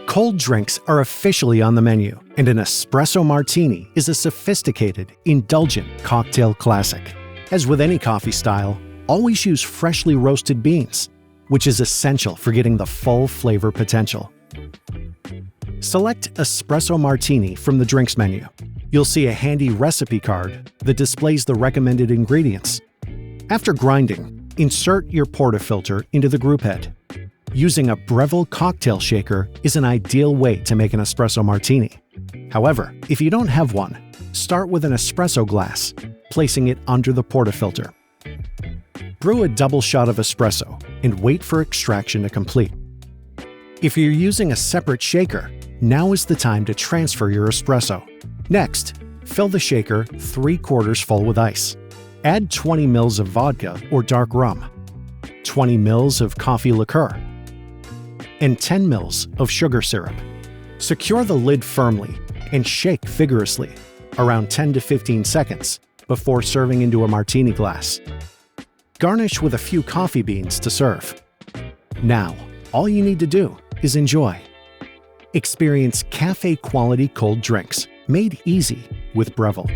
Cold drinks are officially on the menu, and an espresso martini is a sophisticated, indulgent cocktail classic. As with any coffee style, always use freshly roasted beans, which is essential for getting the full flavor potential. Select Espresso Martini from the drinks menu. You'll see a handy recipe card that displays the recommended ingredients. After grinding, insert your portafilter into the grouphead. Using a Breville Cocktail Shaker is an ideal way to make an espresso martini. However, if you don't have one, start with an espresso glass, placing it under the portafilter. Brew a double shot of espresso and wait for extraction to complete. If you're using a separate shaker, now is the time to transfer your espresso. Next, fill the shaker 3/4 full with ice. Add 20 ml of vodka or dark rum, 20 ml of coffee liqueur, and 10 ml of sugar syrup. Secure the lid firmly and shake vigorously, around 10 to 15 seconds, before serving into a martini glass. Garnish with a few coffee beans to serve. Now, all you need to do is enjoy. Experience cafe-quality cold drinks made easy with Breville.